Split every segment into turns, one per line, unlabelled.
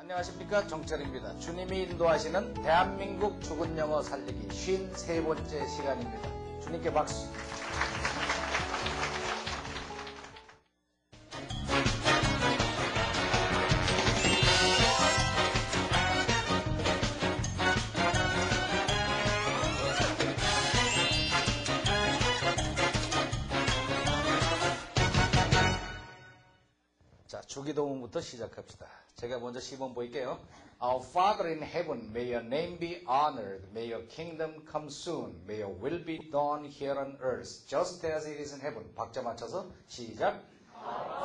안녕하십니까, 정철입니다. 주님이 인도하시는 대한민국 죽은 영어 살리기 53번째 시간입니다. 주님께 박수. 자, 주기도문부터 시작합시다. 제가 먼저 시범 보일게요. Our Father in heaven, may your name be honored. May your kingdom come soon. May your will be done here on earth, just as it is in heaven. 박자 맞춰서 시작.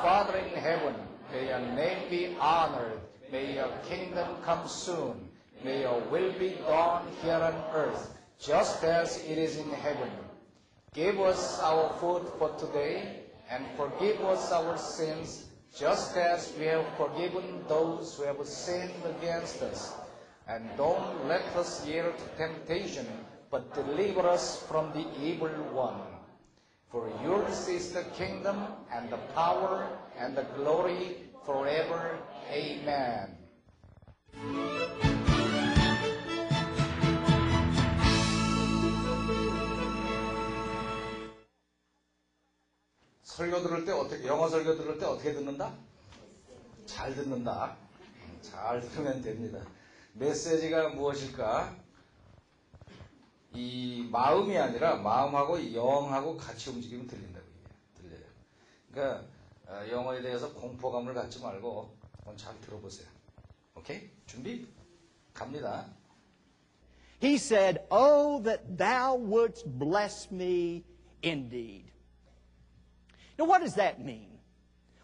Father in heaven, may your name be honored. May your kingdom come soon. May your will be done here on earth, just as it is in heaven. Give us our food for today, and forgive us our sins, just as we have forgiven those who have sinned against us. And don't let us yield to temptation, but deliver us from the evil one. For yours is the kingdom, and the power, and the glory, forever. Amen. 설교 들을 때 어떻게, 영어 설교 들을 때 어떻게 듣는다? 잘 듣는다. 잘 들으면 됩니다. 메시지가 무엇일까? 이 마음이 아니라 마음하고 영하고 같이 움직이면 들린다고 들려요. 그러니까 영어에 대해서 공포감을 갖지 말고 한번 잘 들어보세요. 오케이? 준비? 갑니다.
He said, "Oh, that thou wouldst bless me indeed." Now, what does that mean?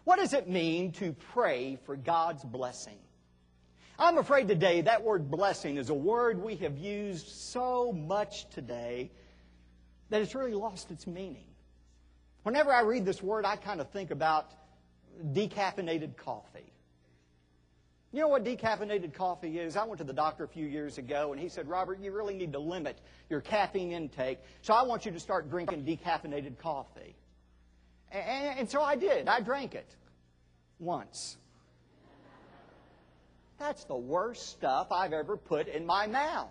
What does it mean to pray for God's blessing? I'm afraid today that word blessing is a word we have used so much today that it's really lost its meaning. Whenever I read this word, I kind of think about decaffeinated coffee. You know what decaffeinated coffee is? I went to the doctor a few years ago, and he said, "Robert, you really need to limit your caffeine intake, so I want you to start drinking decaffeinated coffee." And so I did. I drank it once. That's the worst stuff I've ever put in my mouth.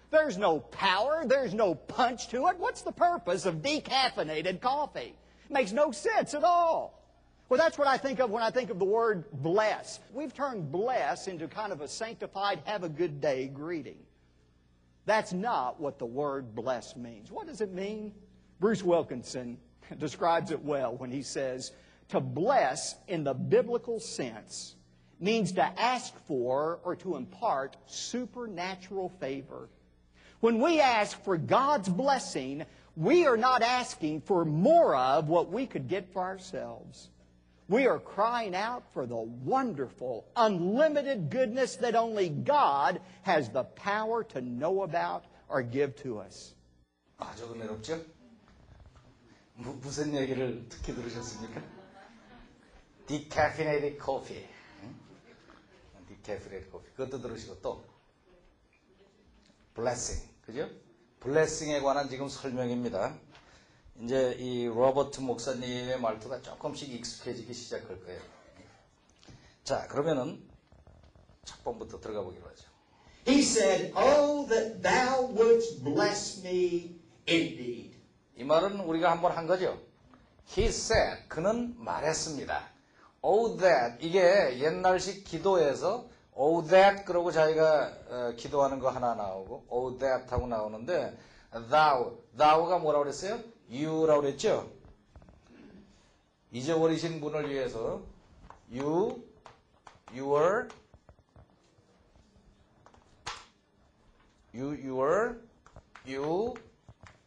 There's no power. There's no punch to it. What's the purpose of decaffeinated coffee? It makes no sense at all. Well, that's what I think of when I think of the word bless. We've turned bless into kind of a sanctified, have a good day greeting. That's not what the word bless means. What does it mean? Bruce Wilkinson describes it well when he says, to bless in the biblical sense means to ask for or to impart supernatural favor. When we ask for God's blessing, we are not asking for more of what we could get for ourselves. We are crying out for the wonderful, unlimited goodness that only God has the power to know about or give to us.
아주 은혜롭죠? 무슨 얘기를 특히 들으셨습니까? Decaffeinated coffee. Decaffeinated coffee. 그것도 들으시고 또 blessing. 그죠? blessing에 관한 지금 설명입니다. 이제 이 로버트 목사님의 말투가 조금씩 익숙해지기 시작할 거예요. 자, 그러면은 첫 번부터 들어가 보기로 하죠.
He said, "Oh, that thou wouldst bless me indeed."
이 말은 우리가 한번 한 거죠. He said, 그는 말했습니다. Oh that, 이게 옛날식 기도에서 Oh that 그러고 자기가 기도하는 거 하나 나오고 Oh that 하고 나오는데 thou가 뭐라고 그랬어요? you라고 그랬죠? 잊어버리신 분을 위해서 you, your, you,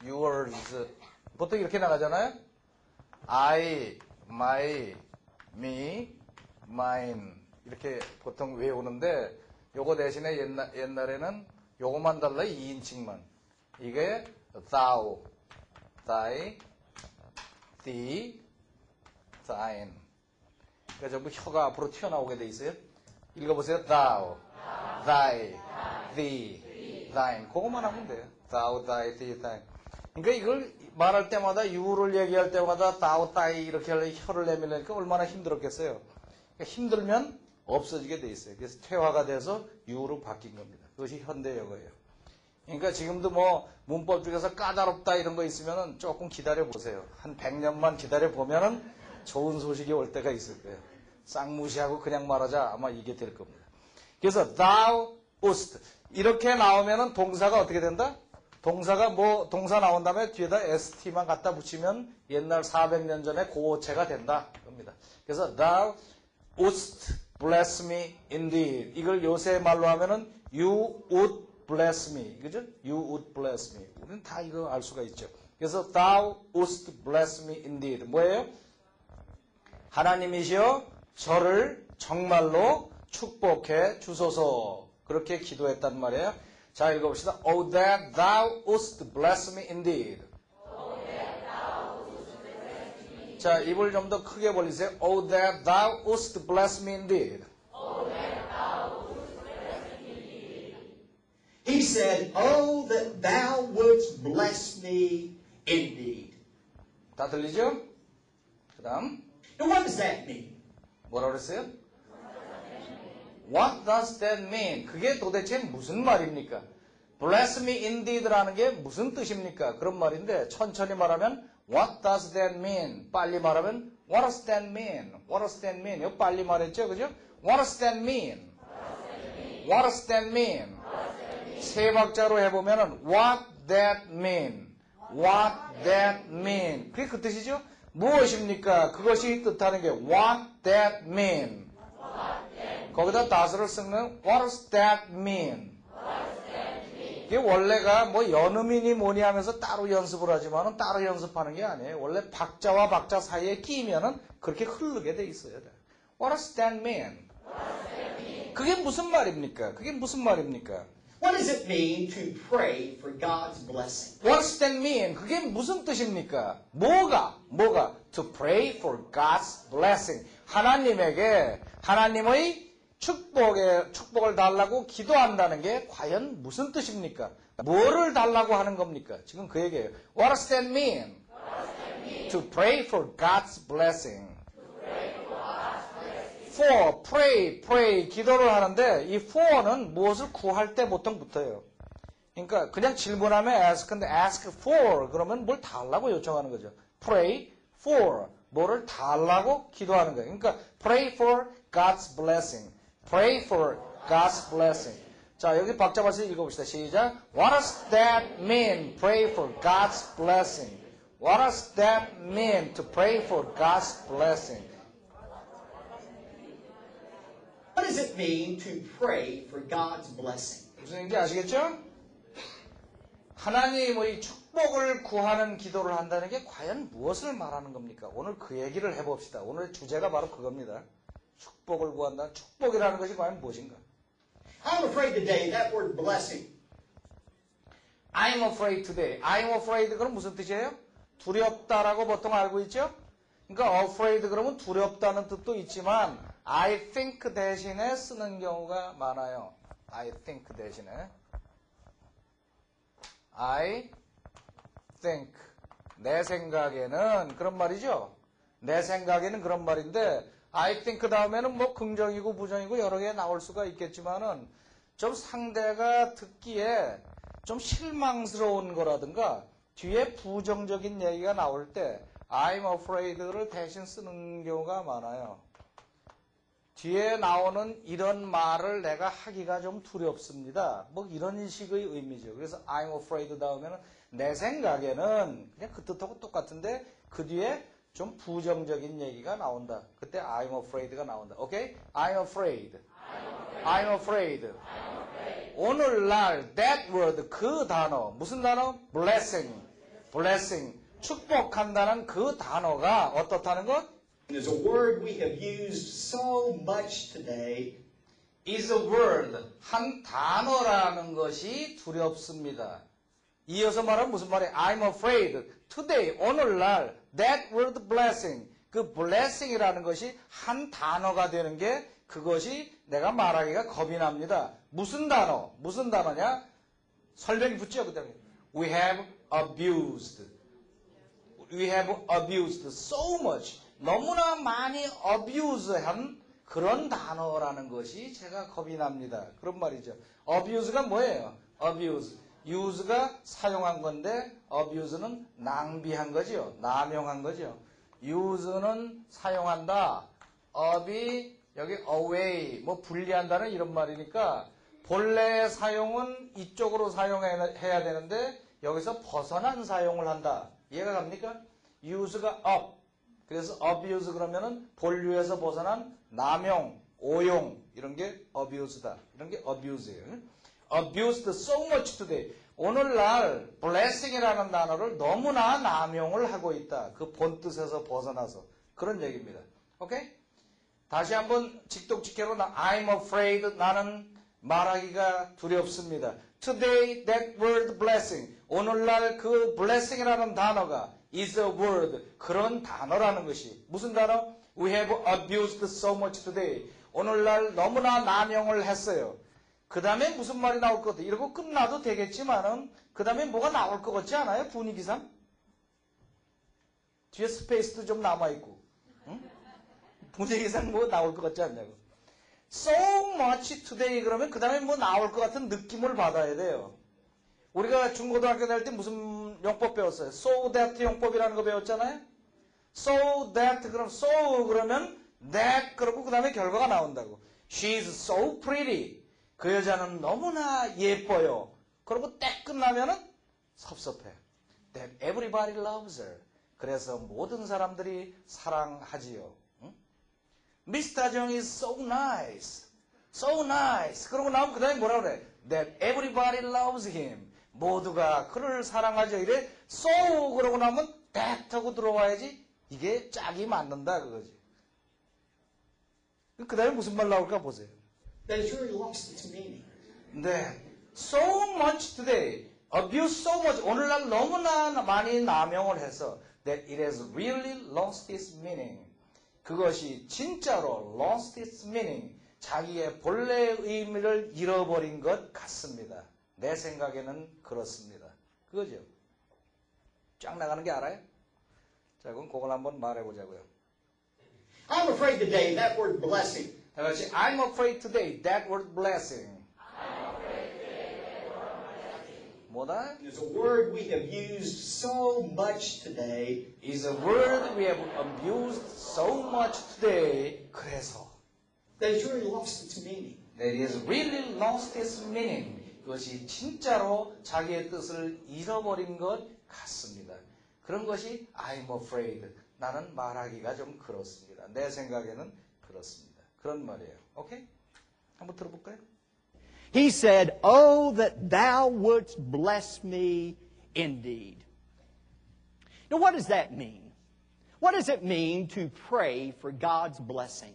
yours. 보통 이렇게 나가잖아요. I, my, me, mine. 이렇게 보통 외우는데 요거 대신에 옛날에는 요거만 달라요. 2인칭만. 이게 thou, thy, thee, thine. 그러니까 전부 혀가 앞으로 튀어나오게 돼 있어요. 읽어보세요. thou, thy, thee, thine. 그거만 하면 돼요. thou, thy, thee, thine. 그러니까 이걸 말할 때마다 you를 얘기할 때마다 thou, thy 이렇게 혀를 내밀으니까 얼마나 힘들었겠어요. 그러니까 힘들면 없어지게 돼 있어요. 그래서 퇴화가 돼서 유로 바뀐 겁니다. 그것이 현대 영어예요. 그러니까 지금도 뭐 문법 중에서 까다롭다 이런 거 있으면은 조금 기다려 보세요. 한 100년만 기다려 보면은 좋은 소식이 올 때가 있을 거예요. 싹 무시하고 그냥 말하자 아마 이게 될 겁니다. 그래서 thou wast 이렇게 나오면은 동사가 어떻게 된다? 동사가 뭐 동사 나온 다음에 뒤에다 st만 갖다 붙이면 옛날 400년 전에 고어체가 된다 겁니다. 그래서 thou wouldst bless me indeed 이걸 요새 말로 하면은 you would bless me 그죠? You would bless me 우리는 다 이거 알 수가 있죠. 그래서 thou wouldst bless me indeed 뭐예요? 하나님이시여 저를 정말로 축복해 주소서 그렇게 기도했단 말이에요. 자 읽어봅시다. Oh that thou wouldst bless me indeed. 자 입을 좀 더 크게 벌리세요. Oh that thou wouldst bless me indeed.
He said, oh, that thou wouldst bless me indeed.
다 들리죠? 그 다음
Now, what does that mean?
뭐라 그랬어요? What does that mean? 그게 도대체 무슨 말입니까? Bless me indeed라는 게 무슨 뜻입니까? 그런 말인데 천천히 말하면 What does that mean? 빨리 말하면 What does that mean? What does that mean? 이거 빨리 말했죠, 그죠? What does that mean? What does that mean? 세 박자로 해보면은 What that mean? What that mean? 그게 그 뜻이죠? 무엇입니까? 그것이 뜻하는 게 What that mean? 거기다 다스를 쓰면 What does that mean? 이게 원래가 뭐 연음이니 뭐니 하면서 따로 연습을 하지만은 따로 연습하는 게 아니에요. 원래 박자와 박자 사이에 끼면은 그렇게 흐르게 돼 있어야 돼. What does that mean? 그게 무슨 말입니까? 그게 무슨 말입니까?
What does it mean to pray for God's blessing?
What does that mean? 그게 무슨 뜻입니까? 뭐가? To pray for God's blessing. 하나님에게 하나님의 축복을 달라고 기도한다는 게 과연 무슨 뜻입니까? 뭐를 달라고 하는 겁니까? 지금 그 얘기예요. What does that mean? To pray for God's blessing. For, pray, 기도를 하는데 이 for는 무엇을 구할 때 보통 붙어요. 그러니까 그냥 질문하면 ask인데 ask for 그러면 뭘 달라고 요청하는 거죠. Pray for, 뭐를 달라고 기도하는 거예요. 그러니까 pray for God's blessing. Pray for God's blessing. 자, 여기 박자 발음 읽어봅시다. 시작. What does that mean? Pray for God's blessing. What does that mean to pray for God's blessing?
What does it mean to pray for God's blessing?
무슨 얘기인지 아시겠죠? 하나님의 축복을 구하는 기도를 한다는 게 과연 무엇을 말하는 겁니까? 오늘 그 얘기를 해봅시다. 오늘의 주제가 바로 그겁니다. 축복을 구한다. 축복이라는 것이 과연 무엇인가?
I'm afraid today that word blessing.
I'm afraid today. I'm afraid 그럼 무슨 뜻이에요? 두렵다라고 보통 알고 있죠? 그러니까 afraid 그러면 두렵다는 뜻도 있지만 I think 대신에 쓰는 경우가 많아요. I think 대신에. I think. 내 생각에는 그런 말이죠. 내 생각에는 그런 말인데 I think 다음에는 뭐 긍정이고 부정이고 여러 개 나올 수가 있겠지만은 좀 상대가 듣기에 좀 실망스러운 거라든가 뒤에 부정적인 얘기가 나올 때 I'm afraid를 대신 쓰는 경우가 많아요. 뒤에 나오는 이런 말을 내가 하기가 좀 두렵습니다. 뭐 이런 식의 의미죠. 그래서 I'm afraid 다음에는 내 생각에는 그냥 그 뜻하고 똑같은데 그 뒤에 좀 부정적인 얘기가 나온다. 그때 I'm afraid가 나온다. 오케이? I'm afraid. I'm afraid. 오늘날 that word 그 단어 무슨 단어? blessing. blessing. 축복한다는 그 단어가 어떻다는 것?
There's a word we have used so much today.
is a word. 한 단어라는 것이 두렵습니다. 이어서 말하면 무슨 말이에요? I'm afraid. today, 오늘날 that word blessing. 그 blessing이라는 것이 한 단어가 되는 게 그것이 내가 말하기가 겁이 납니다. 무슨 단어? 무슨 단어냐? 설명이 붙죠. 그다음에 we have abused. We have abused so much. 너무나 많이 abuse한 그런 단어라는 것이 제가 겁이 납니다. 그런 말이죠. abuse가 뭐예요? abuse. use가 사용한 건데 abuse는 낭비한 거죠. 남용한 거죠. use는 사용한다. up이 여기 away 뭐 분리한다는 이런 말이니까 본래 사용은 이쪽으로 사용해야 되는데 여기서 벗어난 사용을 한다. 이해가 갑니까? use가 up. 그래서 abuse 그러면은 본류에서 벗어난 남용, 오용 이런 게 abuse다. 이런 게 abuse예요. abused so much today. 오늘날 blessing이라는 단어를 너무나 남용을 하고 있다. 그 본뜻에서 벗어나서 그런 얘기입니다. 오케이? 다시 한번 직독직해로 I'm afraid 나는 말하기가 두렵습니다. Today that word blessing. 오늘날 그 blessing이라는 단어가 is a word. 그런 단어라는 것이 무슨 단어? We have abused so much today. 오늘날 너무나 남용을 했어요. 그 다음에 무슨 말이 나올 것 같아? 이러고 끝나도 되겠지만은 그 다음에 뭐가 나올 것 같지 않아요? 분위기상? 뒤에 스페이스도 좀 남아있고 응? 분위기상 뭐 나올 것 같지 않냐고. So much today 그러면 그 다음에 뭐 나올 것 같은 느낌을 받아야 돼요. 우리가 중고등학교 다닐 때 무슨 용법 배웠어요? So that 용법이라는 거 배웠잖아요? So that 그럼 so 그러면 that 그러고 그 다음에 결과가 나온다고. She's so pretty. 그 여자는 너무나 예뻐요. 그러고 딱 끝나면은 섭섭해. That everybody loves her. 그래서 모든 사람들이 사랑하지요. 응? Mr. Jung is so nice. So nice. 그러고 나면 그 다음에 뭐라 그래? That everybody loves him. 모두가 그를 사랑하죠. 이래 so 그러고 나면 that 하고 들어와야지 이게 짝이 맞는다 그거지. 그 다음에 무슨 말 나올까 보세요.
That it's really lost its meaning.
네. So much today. Abuse so much. 오늘날 너무나 많이 남용을 해서 that it has really lost its meaning. 그것이 진짜로 lost its meaning. 자기의 본래 의미를 잃어버린 것 같습니다. 내 생각에는 그렇습니다. 그거죠. 쫙 나가는 게 알아요? 자, 그럼 그걸 한번 말해보자고요.
I'm afraid today that word blessing.
다 같이 I'm afraid today that word blessing. 뭐다?
Is a word we have used so much today.
Is a word we have abused so much today. 그래서
That it's really lost its meaning.
that it has really lost its meaning. 그것이 진짜로 자기의 뜻을 잃어버린 것 같습니다. 그런 것이 I'm afraid. 나는 말하기가 좀 그렇습니다. 내 생각에는 그렇습니다. 그런 말이에요. 오케이? 한번 들어볼까요?
He said, "Oh, that thou wouldst bless me indeed." Now, what does that mean? What does it mean to pray for God's blessing?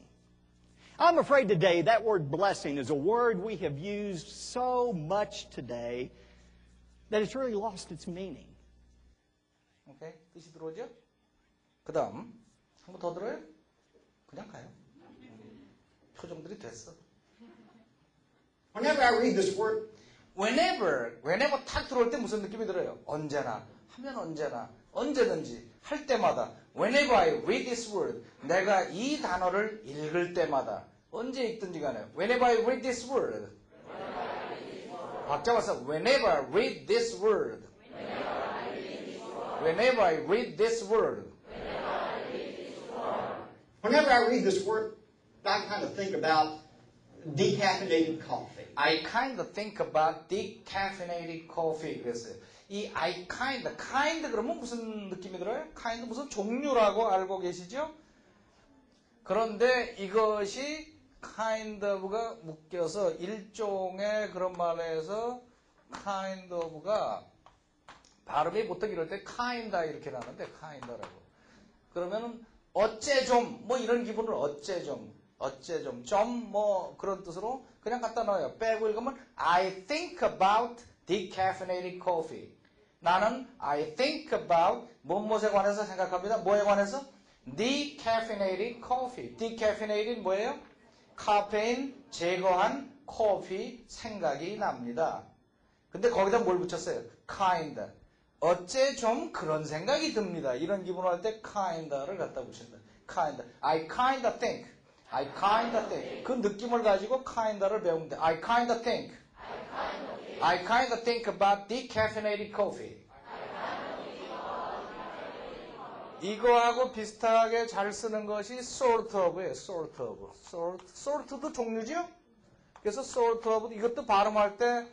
I'm afraid today that word blessing is a word we have used so much today that it's really lost its meaning.
오케이? 뜻이 들어오죠? 그 다음 한 번 더 들어요? 그냥 가요. 표정들이 됐어.
Whenever I read this word,
whenever 탁 들어올 때 무슨 느낌이 들어요? 언제나, 하면 언제나, 언제든지, 할 때마다 whenever I read this word 내가 이 단어를 읽을 때마다 언제 읽든지 간에 whenever I read this word 박자 봤어. whenever I read this word whenever I read this word
whenever I read this word, I kind of think about decaffeinated coffee.
I kind of think about decaffeinated coffee. 그랬어요. 이 I kind 그러면 무슨 느낌이 들어요? kind 무슨 종류라고 알고 계시죠? 그런데 이것이 kind of가 묶여서 일종의 그런 말에서 kind of가 발음이 보통 이럴 때 kinda 이렇게 나는데 kinda라고. 그러면은 어째 좀 뭐 이런 기분을 어째 좀 뭐 그런 뜻으로 그냥 갖다 놔요. 빼고 읽으면 I think about decaffeinated coffee. 나는 I think about 무엇에 관해서 생각합니다. 뭐에 관해서? Decaffeinated coffee. Decaffeinated 뭐예요? 카페인 제거한 커피 생각이 납니다. 근데 거기다 뭘 붙였어요? kind. 어째 좀 그런 생각이 듭니다. 이런 기분을 할 때 kind를 갖다 붙인다. kind. I kind of think. I kinda think. 그 느낌을 가지고 kinda를 배우면 돼. I kinda think. I kinda think about decaffeinated coffee. 이거하고 비슷하게 잘 쓰는 것이 sort of예요. sort of. sort도 종류죠? 그래서 sort of 이것도 발음할 때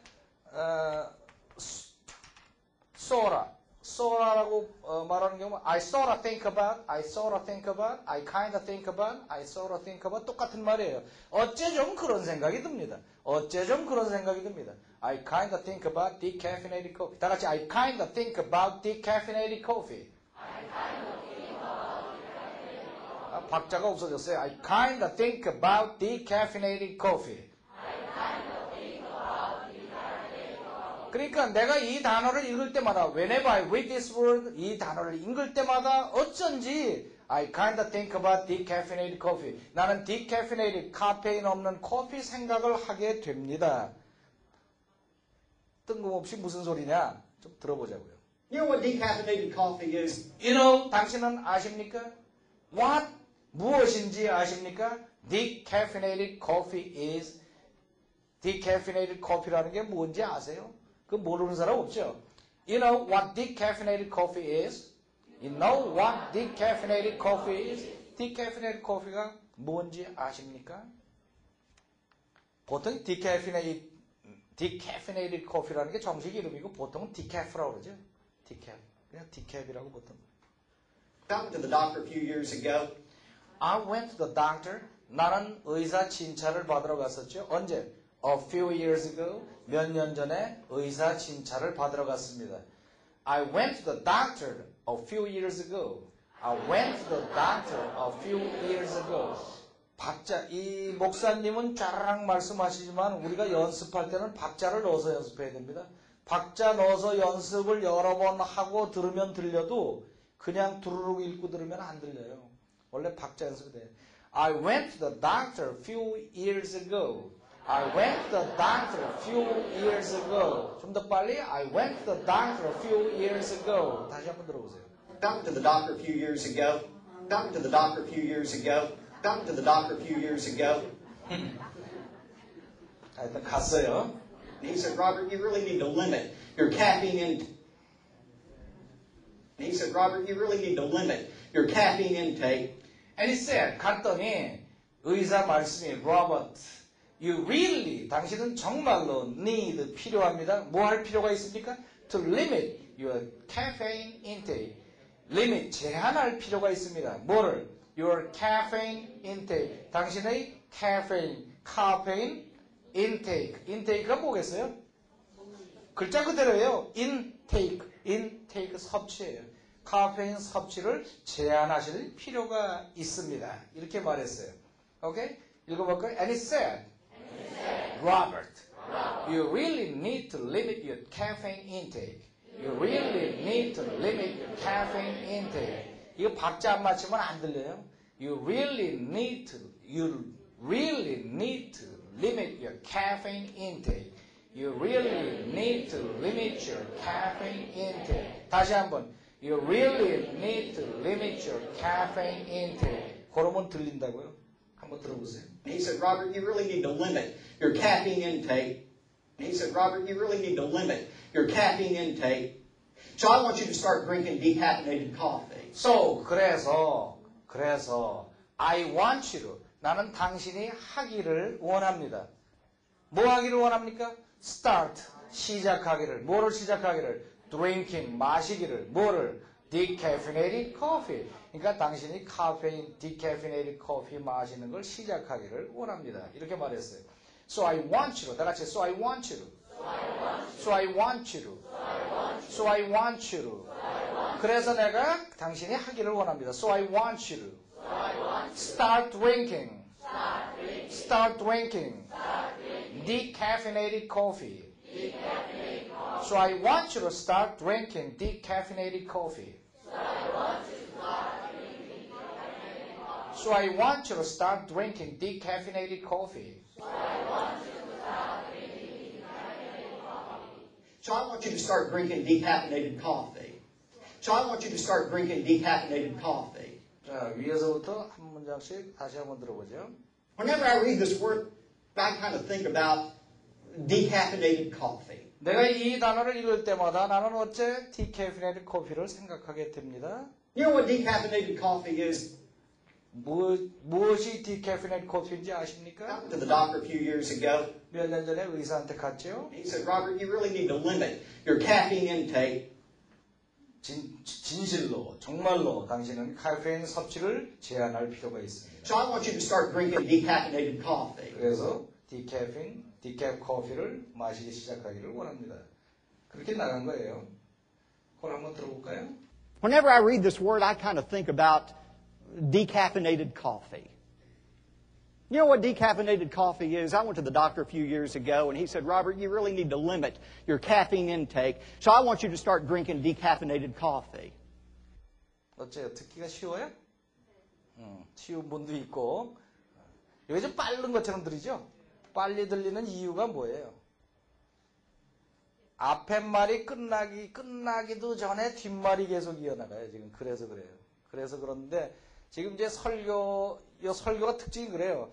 sora라고 말하는 경우 I sorta think about, I sorta think about, I kinda think about, I sorta think about 똑같은 말이에요. 어째 좀 그런 생각이 듭니다. 어째 좀 그런 생각이 듭니다. I kinda think about decaffeinated coffee. 다 같이 I kinda think about decaffeinated coffee. 박자가 없어졌어요. I kinda think about decaffeinated coffee. 그러니까 내가 이 단어를 읽을 때마다 whenever I read this word 이 단어를 읽을 때마다 어쩐지 I kinda think about decaffeinated coffee. 나는 decaffeinated 카페인 없는 커피 생각을 하게 됩니다. 뜬금없이 무슨 소리냐? 좀 들어보자고요.
You know what decaffeinated coffee is?
You know, 당신은 아십니까? What? 무엇인지 아십니까? Decaffeinated coffee is decaffeinated coffee라는 게 뭔지 아세요? 그 모르는 사람 없죠? You know what decaffeinated coffee is? You know what decaffeinated coffee is? Decaffeinated coffee가 뭔지 아십니까? 보통 decaffeinated coffee라는 게 정식 이름이고 보통은 decaf라고 그러죠. decaf. 그냥 decaf이라고 보통.
I went to the doctor a few years ago.
I went to the doctor. 나는 의사 진찰을 받으러 갔었죠. 언제? A few years ago. 몇 년 전에 의사 진찰을 받으러 갔습니다. I went to the doctor a few years ago. I went to the doctor a few years ago. 박자, 이 목사님은 쫘라락 말씀하시지만 우리가 연습할 때는 박자를 넣어서 연습해야 됩니다. 박자 넣어서 연습을 여러 번 하고 들으면 들려도 그냥 두루룩 읽고 들으면 안 들려요. 원래 박자 연습이 돼요. I went to the doctor a few years ago. I went to the doctor a few years ago. 좀 더 빨리. I went to the doctor a few years ago. 다시 한번 들어보세요.
I went to the doctor a few years ago. I went to the doctor a few years ago. I went to the doctor a few years ago.
일단 갔어요.
And he said, Robert, you really need to limit your caffeine intake. And he said, Robert, you really need to limit your caffeine intake.
And he said, 갔더니 의사 말씀이 Robert, you really, 당신은 정말로 need, 필요합니다. 뭐 할 필요가 있습니까? To limit your caffeine intake. limit, 제한할 필요가 있습니다. 뭐를? Your caffeine intake. 당신의 카페인 intake. intake가 뭐겠어요? 글자 그대로예요. intake 섭취예요. 카페인 섭취를 제한하실 필요가 있습니다. 이렇게 말했어요. 오케이? 읽어볼까요? And it said, Robert, you really need to limit your caffeine intake. You really need to limit your caffeine intake. 이거 박자 안 맞추면 안 들려요. You really need to limit your caffeine intake. You really need to limit your caffeine intake. 다시 한번. You really need to limit your caffeine intake. 그러면 들린다고요? 한번 들어보세요.
He said, Robert, you really need to limit your caffeine intake. He said, Robert, you really need to limit your caffeine intake. So I want you to start drinking decaffeinated coffee.
So, 그래서 I want you to, 나는 당신이 하기를 원합니다. 뭐 하기를 원합니까? Start, 시작하기를. 뭐를 시작하기를? Drinking, 마시기를. 뭐를? Decaffeinated coffee. 그러니까 당신이 카페인, decaffeinated coffee 마시는 걸 시작하기를 원합니다. 이렇게 말했어요. So I want you to. 다 같이 So I want you to. So I want you to. So I want you to. 그래서 내가 당신이 하기를 원합니다. So I want you to. Start drinking. Start drinking. Decaffeinated coffee. So I want you to start drinking decaffeinated coffee. So I want you to start drinking decaffeinated coffee.
So I want you to start drinking decaffeinated coffee. So I want you to start drinking decaffeinated coffee.
자, 위에서부터 한 문장씩 다시 한번 들어보죠.
Whenever I read this word, I kind of think about decaffeinated coffee.
내가 이 단어를 읽을 때마다 나는 어째 디캐피네이트 커피를 생각하게 됩니다.
You know what decaffeinated coffee is?
무엇이 디캐피네이트 커피인지
I
아십니까?
went to the doctor a few years ago.
몇 년 전에 의사한테 갔죠.
He said, Robert, you really need to limit your caffeine intake.
진실로 정말로 당신은 카페인 섭취를 제한할 필요가 있습니다.
So I want you to start drinking decaffeinated coffee.
그래서 디캡 커피를 마시기 시작하기를 원합니다. 그렇게 나간 거예요. 그걸 한번 들어볼까요?
Whenever I read this word, I kind of think about decaffeinated coffee. You know what decaffeinated coffee is? I went to the doctor a few years ago, and he said, Robert, you really need to limit your caffeine intake, so I want you to start drinking decaffeinated coffee.
어째요? 듣기가 쉬워요? 쉬운 분도 있고 이게 좀 빠른 것처럼 들리죠? 빨리 들리는 이유가 뭐예요? 앞에 말이 끝나기도 전에 뒷말이 계속 이어나가요. 지금 그래서 그래요. 그래서 그런데 지금 이제 설교가 특징이 그래요.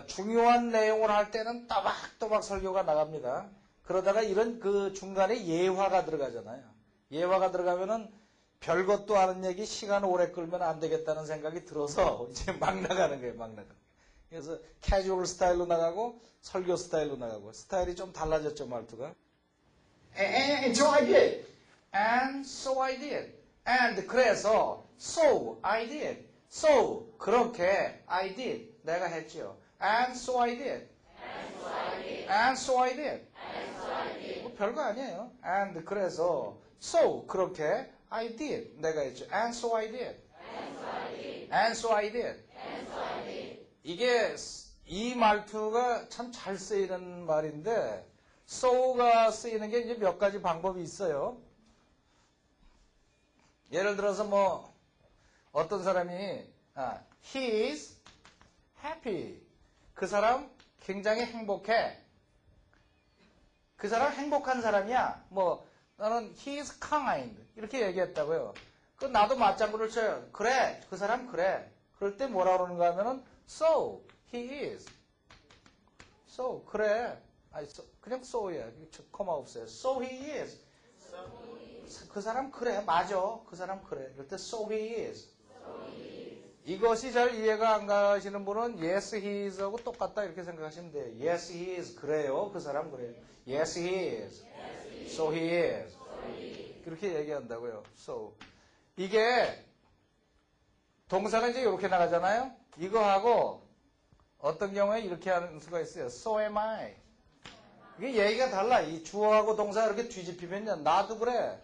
중요한 내용을 할 때는 또박또박 설교가 나갑니다. 그러다가 이런 그 중간에 예화가 들어가잖아요. 예화가 들어가면은 별것도 아는 얘기 시간 오래 끌면 안 되겠다는 생각이 들어서 이제 막 나가는 거예요. 막 나가는. 그래서 캐주얼 스타일로 나가고 설교 스타일로 나가고 스타일이 좀 달라졌죠, 말투가.
And so I did.
And so I did. And 그래서 so I did. So 그렇게 I did. 내가 했죠. And so I did. And so I did. 뭐 별거 아니에요. And 그래서 so 그렇게 I did. 내가 했죠. And so I did. And so I did. 이게 이 말투가 참 잘 쓰이는 말인데 so가 쓰이는 게 이제 몇 가지 방법이 있어요. 예를 들어서 뭐 어떤 사람이 he is happy. 그 사람 굉장히 행복해. 그 사람 행복한 사람이야. 뭐 나는 he is kind. 이렇게 얘기했다고요. 그 나도 맞장구를 쳐요. 그래. 그 사람 그래. 그럴 때 뭐라 그러는가 하면은 so he is. so 그래. 아니 그냥 so야. 코마 없어요. so he is. 그 사람 그래. 맞아. 그 사람 그래. 그럴 때 so he is. 이것이 잘 이해가 안 가시는 분은 yes he is하고 똑같다 이렇게 생각하시면 돼요. yes he is. 그래요. 그 사람 그래요. yes he is. so he is. 그렇게 얘기한다고요. so 이게 동사가 이제 이렇게 나가잖아요. 이거하고 어떤 경우에 이렇게 하는 수가 있어요. so am I. 이게 얘기가 달라. 이 주어하고 동사 이렇게 뒤집히면 나도 그래.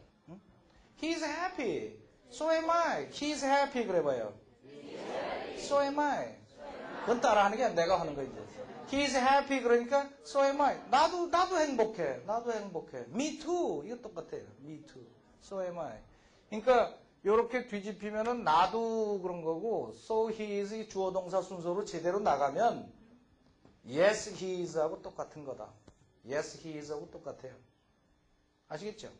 He's happy. So am I. He's happy 그래봐요. So am I. 그건 따라하는 게 아니라 내가 하는 거지. He's happy 그러니까 so am I. 나도 행복해. 나도 행복해. Me too. 이거 똑같아요. Me too. So am I. 그러니까 이렇게 뒤집히면은 나도 그런 거고 so he is 이 주어 동사 순서로 제대로 나가면 yes he is 하고 똑같은 거다. yes he is 하고 똑같아요. 아시겠죠?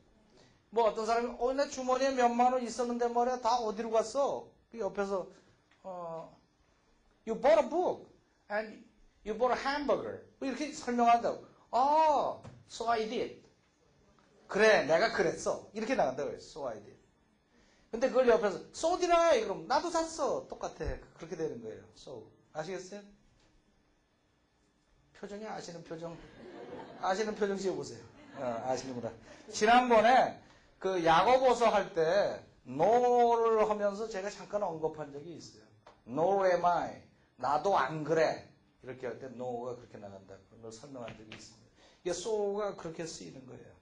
뭐 어떤 사람이 내 주머니에 몇만 원 있었는데 말이야 다 어디로 갔어? 그 옆에서 you bought a book and you bought a hamburger 뭐 이렇게 설명한다고. So I did. 그래 내가 그랬어. 이렇게 나간다고요. So I did. 근데 그걸 옆에서 so did I 그럼 나도 샀어. 똑같아. 그렇게 되는 거예요. So 아시겠어요? 표정이 아시는 표정 지어보세요. 아시는구나. 지난번에 그 야고보서 할 때 no를 하면서 제가 잠깐 언급한 적이 있어요. No am I. 나도 안 그래. 이렇게 할 때 no가 그렇게 나간다. 그런 걸 설명한 적이 있습니다. 이게 so가 그렇게 쓰이는 거예요.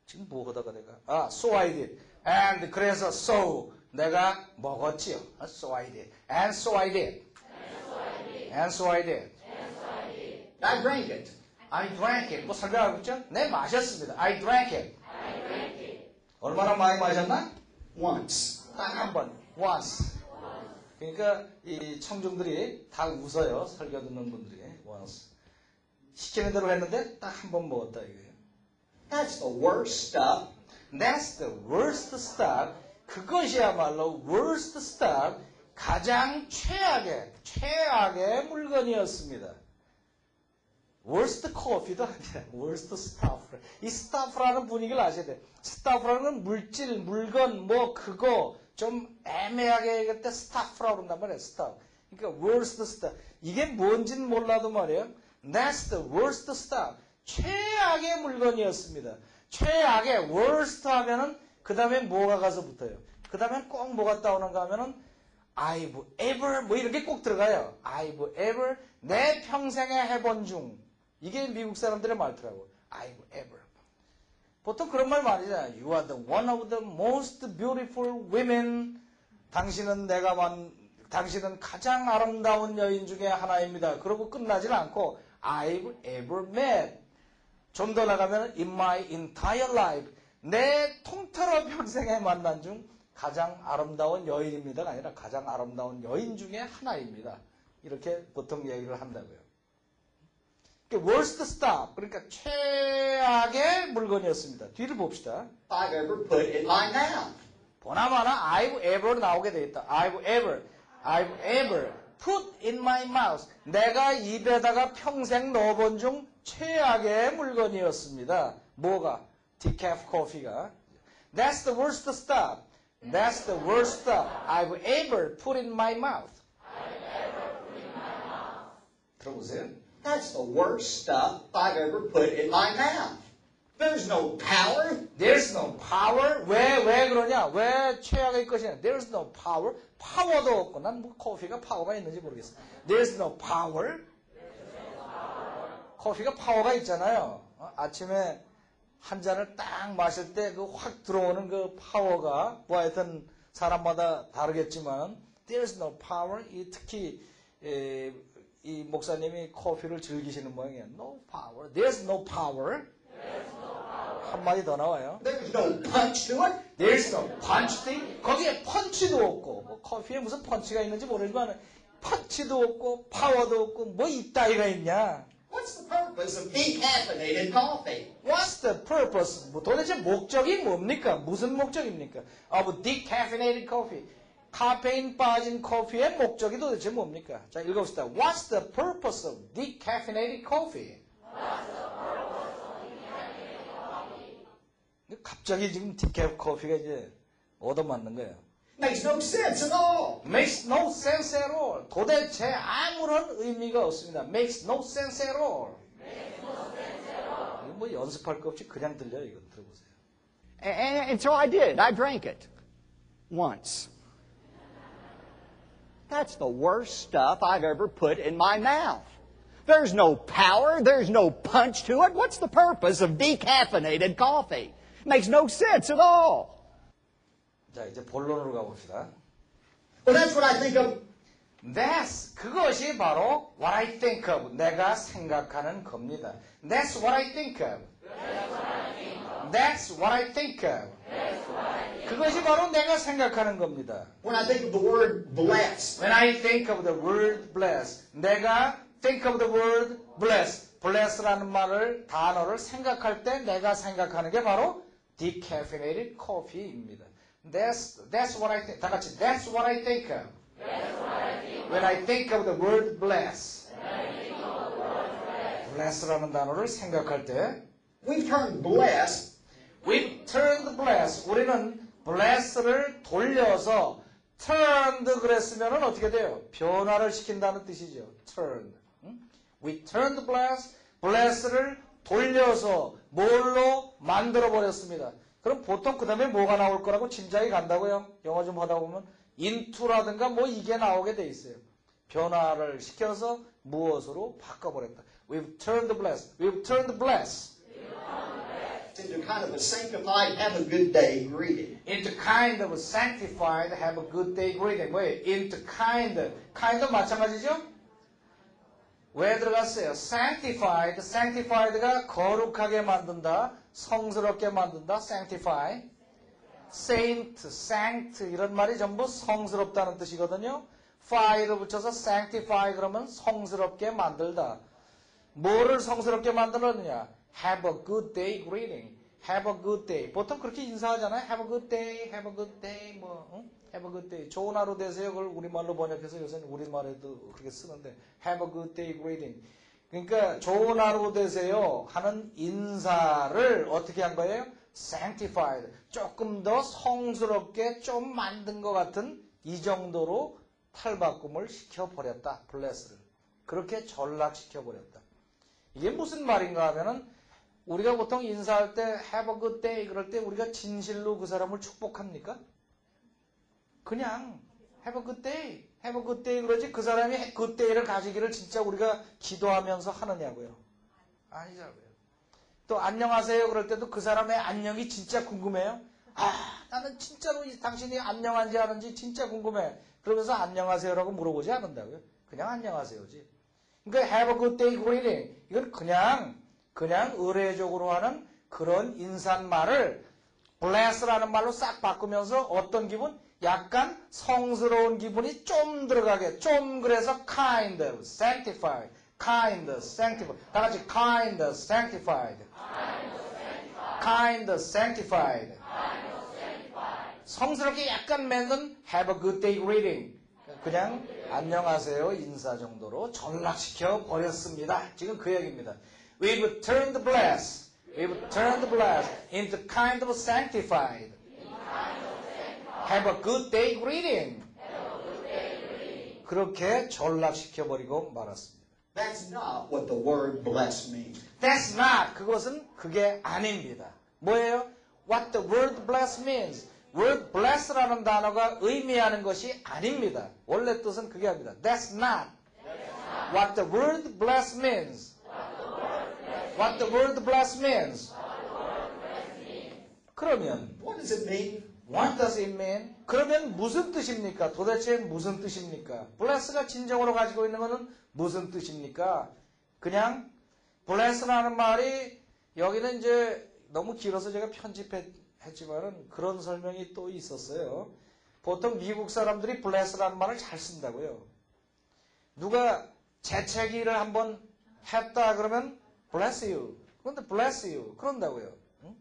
지금 뭐 하다가 내가 so I did. And 그래서 so 내가 먹었지요. So I did. And so I did. And so I did.
I drank it.
I drank it. 뭐 설명하고 있죠? 네, 마셨습니다. I drank it. 얼마나 많이 마셨나?
Once.
딱 한 번. Once. 그러니까 이 청중들이 다 웃어요. 설교 듣는 분들이. Once. 시키는 대로 했는데 딱 한 번 먹었다 이거예요.
That's the worst stuff.
That's the worst stuff. 그것이야말로 worst stuff. 가장 최악의 물건이었습니다. worst coffee도 아니라 worst stuff. 이 stuff라는 분위기를 아셔야 돼요. stuff라는 건 물질, 물건, 뭐 그거 좀 애매하게 얘기할 때 stuff라고 그런단 말이에요. stuff. 그러니까 worst stuff. 이게 뭔지는 몰라도 말이에요. That's the worst stuff. 최악의 물건이었습니다. 최악의 worst 하면은 그 다음에 뭐가 가서 붙어요. 그 다음에 꼭 뭐가 따오는가 하면은 I've ever 뭐 이런 게 꼭 들어가요. I've ever 내 평생에 해본 중 이게 미국 사람들의 말투라고. I've ever 보통 그런 말 많이 하잖아요. You are the one of the most beautiful women. 당신은 당신은 가장 아름다운 여인 중에 하나입니다. 그러고 끝나질 않고 I've ever met. 좀 더 나가면 in my entire life. 내 통틀어 평생에 만난 중 가장 아름다운 여인입니다가 아니라 가장 아름다운 여인 중에 하나입니다. 이렇게 보통 얘기를 한다고요. worst stuff, 그러니까 최악의 물건이었습니다. 뒤를 봅시다.
I've ever put in my mouth.
보나마나 I've ever 나오게 돼 있다. I've ever put in my mouth. 내가 입에다가 평생 넣어본 중 최악의 물건이었습니다. 뭐가? decaf 커피가. That's the worst stuff. That's the worst stuff I've ever put in my mouth. 들어보세요.
That's the worst stuff I've ever put in my mouth. There's no power.
There's no power. 왜 그러냐? 왜 최악의 것이냐? There's no power. 파워도 없고, 난 뭐 커피가 파워가 있는지 모르겠어. There's no power. 커피가 파워가 있잖아요. 아침에 한 잔을 딱 마실 때 그 확 들어오는 그 파워가 뭐 하여튼 사람마다 다르겠지만 There's no power. 특히 이 목사님이 커피를 즐기시는 모양이에요. No power. There's no power. 한마디 더 나와요.
There's no punch to it.
There's no punch to it. 거기에 펀치도 없고 뭐 커피에 무슨 펀치가 있는지 모르지만 펀치도 없고 파워도 없고 뭐 이따위가 있냐.
What's the purpose of decaffeinated coffee?
What's the purpose? 도대체 목적이 뭡니까? 무슨 목적입니까? Of decaffeinated coffee. 카페인 빠진 커피의 목적이 도대체 뭡니까? 자, 읽어봅시다. What's the purpose of decaffeinated coffee? 갑자기 지금 디캡 커피가 이제 얻어맞는 거예요.
Makes no sense at all.
Makes no sense at all. 도대체 아무런 의미가 없습니다. Makes no sense at all. 이거 뭐 연습할 거 없이 그냥 들려요. 이거 들어보세요.
And so I did. I drank it. Once. That's the worst stuff I've ever put in my mouth. There's no power. There's no punch to it. What's the purpose of decaffeinated coffee? Makes no sense at all.
자, 이제 본론으로 가봅시다.
Well, that's what I think of.
그것이 바로 what I think of. 내가 생각하는 겁니다. That's what I think of. That's what I think of. 그것이 바로 내가 생각하는 겁니다.
When I think of the word blessed.
When I think of the word bless. 내가 think of the word bless. bless라는 단어를 생각할 때 내가 생각하는 게 바로 decaffeinated coffee입니다. That's what I think. 다 같이 That's what I think of. When I think of the word bless. bless라는 단어를 생각할 때
We've turned blessed.
We've turned bless. 우리는 bless를 돌려서 turned 그랬으면 어떻게 돼요? 변화를 시킨다는 뜻이죠. turned. We turned bless. bless를 돌려서 뭘로 만들어버렸습니다. 그럼 보통 그 다음에 뭐가 나올 거라고 짐작이 간다고요? 영어 좀 하다 보면 into라든가 뭐 이게 나오게 돼 있어요. 변화를 시켜서 무엇으로 바꿔버렸다. We've turned bless. We've turned bless.
Into kind of a sanctified, have a good day greeting.
Into kind of a sanctified, have a good day greeting. 뭐예요? Into kind 마찬가지죠? 왜 들어갔어요? sanctified, sanctified가 거룩하게 만든다, 성스럽게 만든다, sanctify. saint, sanct 이런 말이 전부 성스럽다는 뜻이거든요. fi를 붙여서 sanctify 그러면 성스럽게 만들다. 뭐를 성스럽게 만들었느냐? Have a good day greeting. have a good day. 보통 그렇게 인사하잖아요. have a good day, have a good day, have a good day. 좋은 하루 되세요. 그걸 우리말로 번역해서 요새는 우리말에도 그렇게 쓰는데 have a good day greeting. 그러니까 좋은 하루 되세요 하는 인사를 어떻게 한 거예요? sanctified. 조금 더 성스럽게 좀 만든 것 같은 이 정도로 탈바꿈을 시켜버렸다. bless를. 그렇게 전락시켜버렸다. 이게 무슨 말인가 하면은 우리가 보통 인사할 때 have a good day 그럴 때 우리가 진실로 그 사람을 축복합니까? 그냥 have a good day, have a good day 그러지 그 사람이 good day를 가지기를 진짜 우리가 기도하면서 하느냐고요. 아니잖아요. 또 안녕하세요 그럴 때도 그 사람의 안녕이 진짜 궁금해요. 아 나는 진짜로 당신이 안녕한지 아는지 진짜 궁금해. 그러면서 안녕하세요라고 물어보지 않는다고요. 그냥 안녕하세요지. 그러니까 have a good day greeting 이건 그냥 의례적으로 하는 그런 인사말을 bless라는 말로 싹 바꾸면서 어떤 기분? 약간 성스러운 기분이 좀 들어가게 좀 그래서 kind, sanctified, kind, sanctified 다 같이 kind, sanctified kind, sanctified 성스럽게 약간 맺는 have a good day greeting 그냥 안녕하세요 인사 정도로 전락시켜 버렸습니다. 지금 그 얘기입니다. We've turned blessed into kind of sanctified. Have a good day greeting. 그렇게 전락시켜버리고 말았습니다.
That's not what the word bless means.
That's not. 그게 아닙니다. 뭐예요? What the word bless means. word bless라는 단어가 의미하는 것이 아닙니다. 원래 뜻은 그게 아닙니다. That's not what the word bless means. What the word bless means. 그러면
What does it mean?
What does it mean? 그러면 무슨 뜻입니까? 도대체 무슨 뜻입니까? bless가 진정으로 가지고 있는 것은 무슨 뜻입니까? 그냥 bless라는 말이 여기는 이제 너무 길어서 제가 편집했지만은 그런 설명이 또 있었어요. 보통 미국 사람들이 bless라는 말을 잘 쓴다고요. 누가 재채기를 한번 했다 그러면 bless you. 그런데 bless you. 그런다고요. 응?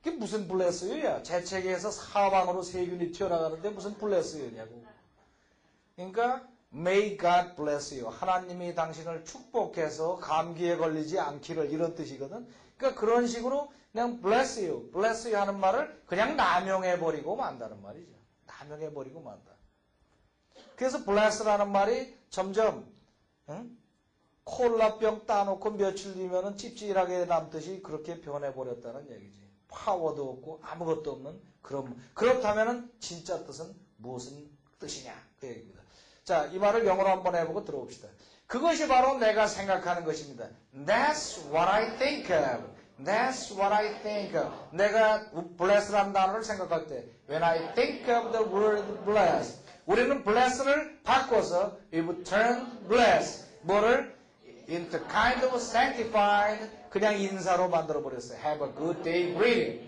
그게 무슨 bless you야? 재채기에서 사방으로 세균이 튀어나가는데 무슨 bless you냐고. 그러니까 may God bless you. 하나님이 당신을 축복해서 감기에 걸리지 않기를 이런 뜻이거든. 그러니까 그런 식으로 그냥 bless you 하는 말을 그냥 남용해버리고 만다는 말이죠. 남용해버리고 만다. 그래서 bless라는 말이 점점 콜라병 따놓고 며칠 뒤면은 찝찝하게 남듯이 그렇게 변해버렸다는 얘기지. 파워도 없고 아무것도 없는 그렇다면은 진짜 뜻은 무슨 뜻이냐 그 얘기입니다. 자, 이 말을 영어로 한번 해보고 들어봅시다. 그것이 바로 내가 생각하는 것입니다. That's what I think of. That's what I think of. 내가 bless라는 단어를 생각할 때 When I think of the word bless 우리는 bless를 바꿔서 we would turn bless 뭐를? into kind of sanctified 그냥 인사로 만들어버렸어요. Have a good day greeting.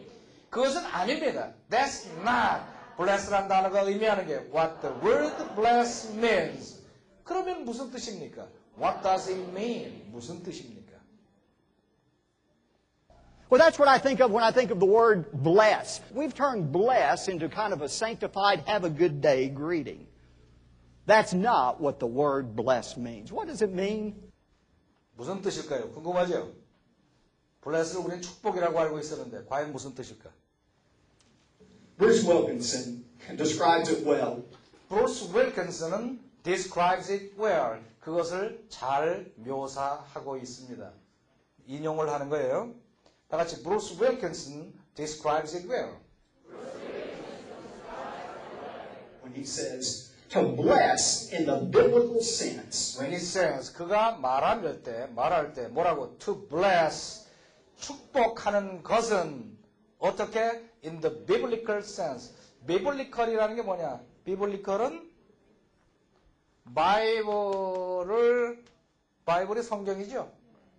그것은 아닙니다. That's not bless라는 단어가 의미하는 게 what the word bless means. 그러면 무슨 뜻입니까? What does it mean? 무슨 뜻입니까?
Well, that's what I think of when I think of the word bless. We've turned bless into kind of a sanctified, have a good day greeting. That's not what the word bless means. What does it mean?
무슨 뜻일까요? 궁금하죠? bless를 우리는 축복이라고 알고 있었는데 과연 무슨 뜻일까?
Bruce Wilkinson describes it well.
Bruce Wilkinson은 describes it well. 그것을 잘 묘사하고 있습니다. 인용을 하는 거예요. 다 같이 Bruce Wilkinson describes it well.
When he says to bless in the biblical sense.
When he says 그가 말할 때 뭐라고? To bless 축복하는 것은 어떻게? In the biblical sense. biblical이라는 게 뭐냐? biblical은 바이블이 성경이죠.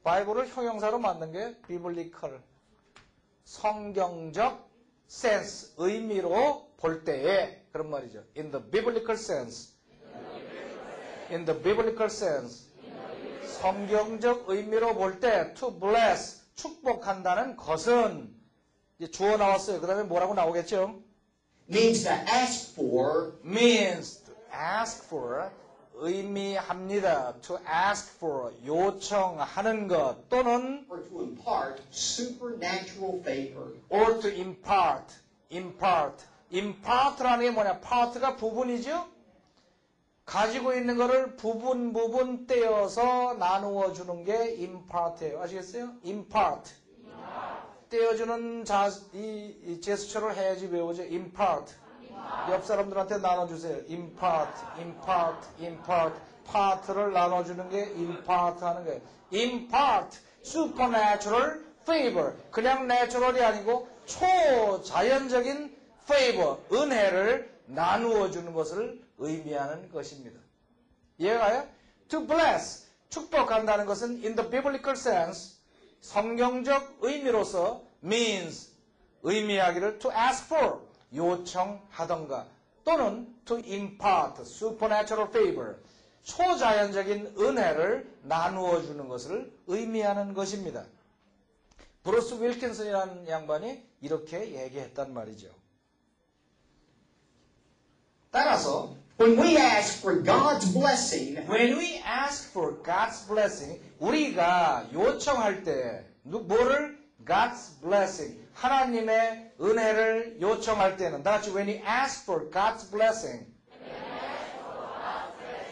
바이블을 형용사로 만든 게 biblical. 성경적 sense, 의미로 볼 때에 그런 말이죠. In the biblical sense. In the biblical sense. 성경적 의미로 볼 때 to bless, 축복한다는 것은 이제 주어 나왔어요. 그 다음에 뭐라고 나오겠죠?
means to ask for,
means to ask for 의미합니다. to ask for 요청하는 것 또는
or to impart supernatural favor.
or to impart라는 게 뭐냐? part가 부분이죠? 가지고 있는 거를 부분 떼어서 나누어 주는 게 impart예요. 아시겠어요? impart. 떼어주는 이 제스처를 해야지 외우죠. impart. 옆 사람들한테 나눠주세요. impart. part를 나눠주는 게 impart 하는 거예요. impart, supernatural favor. 그냥 natural이 아니고 초자연적인 favor, 은혜를 나누어 주는 것을 의미하는 것입니다. 이해가요? To bless, 축복한다는 것은 in the biblical sense, 성경적 의미로서 means, 의미하기를 to ask for, 요청하던가 또는 to impart, supernatural favor, 초자연적인 은혜를 나누어 주는 것을 의미하는 것입니다. 브루스 윌킨슨이라는 양반이 이렇게 얘기했단 말이죠. 따라서
When we ask for God's blessing,
when we ask for God's blessing, 우리가 요청할 때 뭐를? God's blessing, 하나님의 은혜를 요청할 때는 다 같이 when we ask for God's blessing,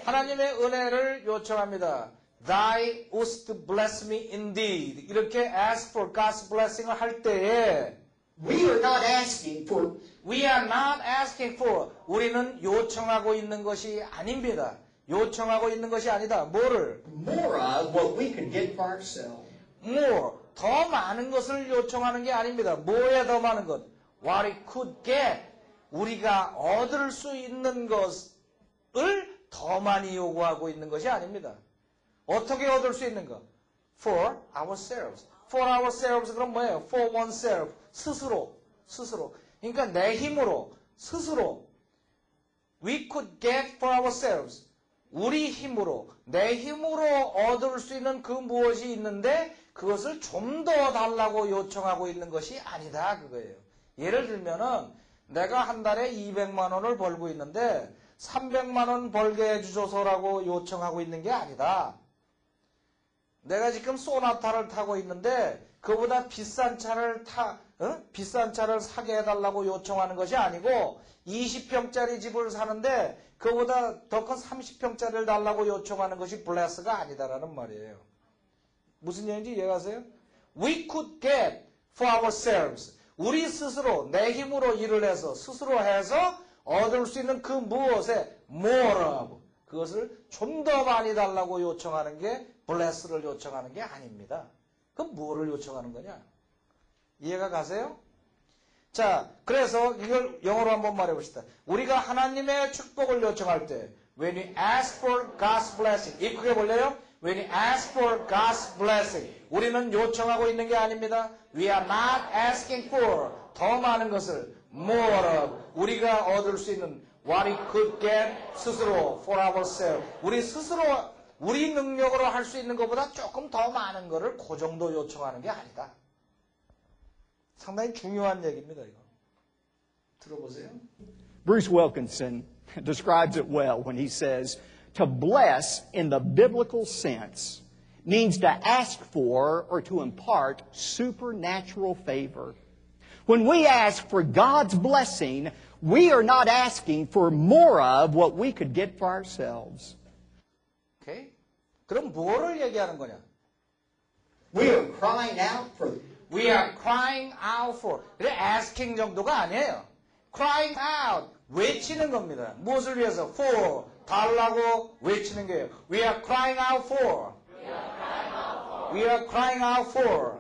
하나님의 은혜를 요청합니다. Thou wouldst bless me indeed. 이렇게 ask for God's blessing을 할 때에
we are not asking for
We are not asking for. 우리는 요청하고 있는 것이 아닙니다. 요청하고 있는 것이 아니다. 뭐를?
more of what we could get for ourselves.
More. 더 많은 것을 요청하는 게 아닙니다. 뭐에 더 많은 것? What we could get. 우리가 얻을 수 있는 것을 더 많이 요구하고 있는 것이 아닙니다. 어떻게 얻을 수 있는 것? For ourselves. For ourselves 그럼 뭐예요? For oneself. 스스로. 그러니까 내 힘으로, 스스로. We could get for ourselves. 우리 힘으로, 내 힘으로 얻을 수 있는 그 무엇이 있는데 그것을 좀 더 달라고 요청하고 있는 것이 아니다 그거예요. 예를 들면은 내가 한 달에 200만 원을 벌고 있는데 300만 원 벌게 해주소서라고 요청하고 있는 게 아니다. 내가 지금 소나타를 타고 있는데 그보다 비싼 차를 사게 해달라고 요청하는 것이 아니고 20평짜리 집을 사는데 그보다 더 큰 30평짜리를 달라고 요청하는 것이 bless가 아니다라는 말이에요. 무슨 얘기인지 이해가세요? We could get for ourselves. 우리 스스로 내 힘으로 일을 해서 스스로 해서 얻을 수 있는 그 무엇에 more of. 그것을 좀 더 많이 달라고 요청하는 게 bless를 요청하는 게 아닙니다. 그럼 뭐를 요청하는 거냐? 이해가 가세요? 자, 그래서 이걸 영어로 한번 말해봅시다. 우리가 하나님의 축복을 요청할 때 when we ask for God's blessing, 이쁘게 볼래요? When we ask for God's blessing, 우리는 요청하고 있는 게 아닙니다. We are not asking for 더 많은 것을 more of, 우리가 얻을 수 있는 what we could get 스스로 for ourselves, 우리 스스로 우리 능력으로 할 수 있는 것보다 조금 더 많은 것을 그 정도 요청하는 게 아니다. 상당히 중요한 얘기입니다, 이거. 들어보세요.
Bruce Wilkinson describes it well when he says, to bless in the biblical sense means to ask for or to impart supernatural favor. When we ask for God's blessing, we are not asking for more of what we could get for ourselves.
오케이? 그럼 뭐를 얘기하는 거냐?
We are crying out for
We are crying out for. 그래, asking 정도가 아니에요. crying out. 외치는 겁니다. 무엇을 위해서? for. 달라고 외치는 거예요. We are crying out for. We are crying out for.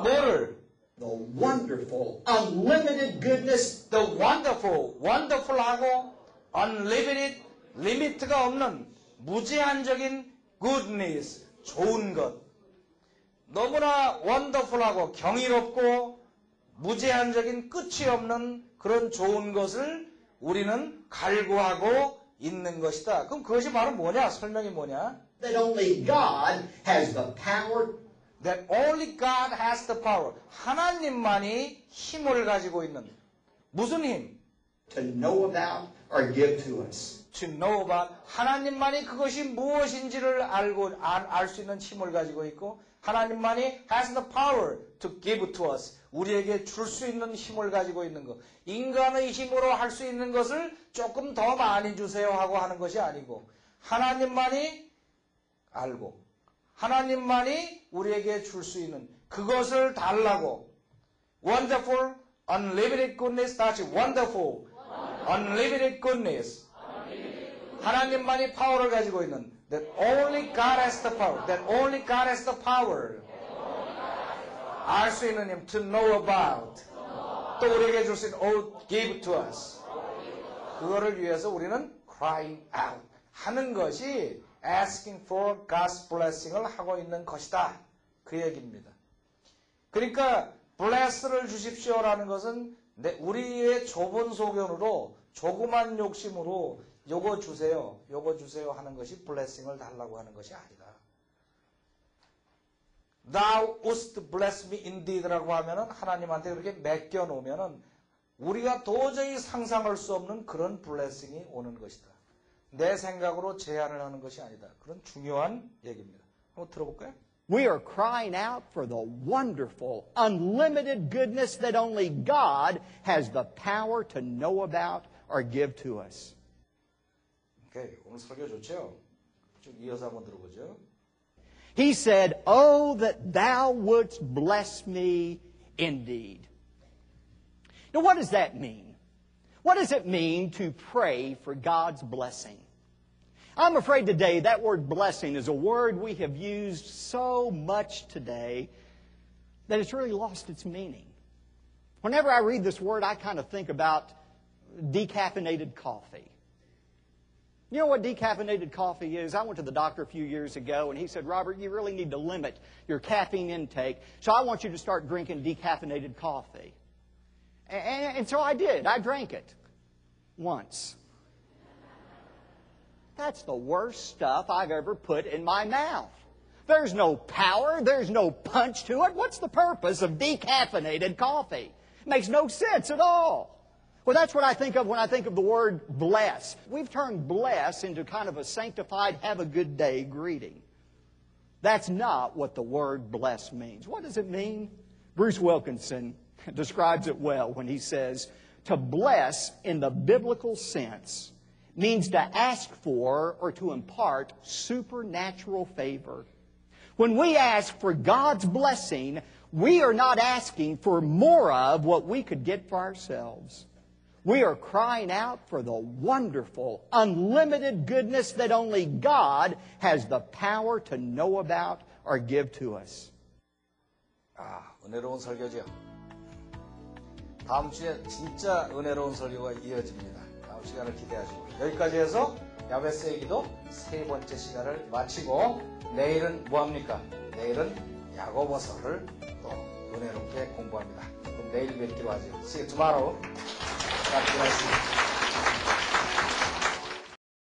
뭐를?
the wonderful, unlimited goodness,
The wonderful. wonderful하고 unlimited, 리미트가 없는 무제한적인 goodness. 좋은 것. 너무나 wonderful하고 경이롭고 무제한적인 끝이 없는 그런 좋은 것을 우리는 갈구하고 있는 것이다. 그럼 그것이 바로 뭐냐? 설명이 뭐냐?
that only God has the power
That only God has the power. 하나님만이 힘을 가지고 있는. 무슨 힘?
To know about or give to us.
To know about. 하나님만이 그것이 무엇인지를 알 수 있는 힘을 가지고 있고, 하나님만이 has the power to give to us. 우리에게 줄 수 있는 힘을 가지고 있는 것. 인간의 힘으로 할 수 있는 것을 조금 더 많이 주세요 하고 하는 것이 아니고, 하나님만이 알고, 하나님만이 우리에게 줄 수 있는 그것을 달라고. Wonderful, unlimited goodness. 다시 wonderful, unlimited goodness. 하나님만이 파워를 가지고 있는. That only God has the power. That only God has the power. 알 수 있는 힘. To know about. 또 우리에게 줄 수 있는. Oh, give to us. 그거를 위해서 우리는 crying out 하는 것이 asking for God's blessing을 하고 있는 것이다. 그 얘기입니다. 그러니까 bless를 주십시오라는 것은 우리의 좁은 소견으로 조그만 욕심으로 요거 주세요 하는 것이 blessing을 달라고 하는 것이 아니다. Thou wouldst bless me indeed라고 하면은 하나님한테 그렇게 맡겨 놓으면은 우리가 도저히 상상할 수 없는 그런 blessing이 오는 것이다. 내 생각으로 제안을 하는 것이 아니다. 그런 중요한 얘기입니다. 한번 들어볼까요?
We are crying out for the wonderful, unlimited goodness that only God has the power to know about or give to us.
오케이, 오늘 설교 좋죠? 쭉 이어서 한번 들어보죠.
He said, "Oh, that thou wouldst bless me indeed." Now, what does that mean? What does it mean to pray for God's blessing? I'm afraid today that word blessing is a word we have used so much today that it's really lost its meaning. Whenever I read this word, I kind of think about decaffeinated coffee. You know what decaffeinated coffee is? I went to the doctor a few years ago and he said, "Robert, you really need to limit your caffeine intake, so I want you to start drinking decaffeinated coffee." And so I did. I drank it once. That's the worst stuff I've ever put in my mouth. There's no power. There's no punch to it. What's the purpose of decaffeinated coffee? It makes no sense at all. Well, that's what I think of when I think of the word bless. We've turned bless into kind of a sanctified, have a good day greeting. That's not what the word bless means. What does it mean? Bruce Wilkinson describes it well when he says, to bless in the biblical sense means to ask for or to impart supernatural favor. When we ask for God's blessing, we are not asking for more of what we could get for ourselves. We are crying out for the wonderful, unlimited goodness that only God has the power to know about or give to us.
은혜로운 설교죠. 다음 주에 진짜 은혜로운 설교가 이어집니다. 다음 시간을 기대하시고 여기까지 해서 야베스의 기도 세 번째 시간을 마치고 내일은 뭐합니까? 내일은 야고보서를 또 은혜롭게 공부합니다. 그럼 내일 뵙기로 하죠. See you tomorrow. God bless you.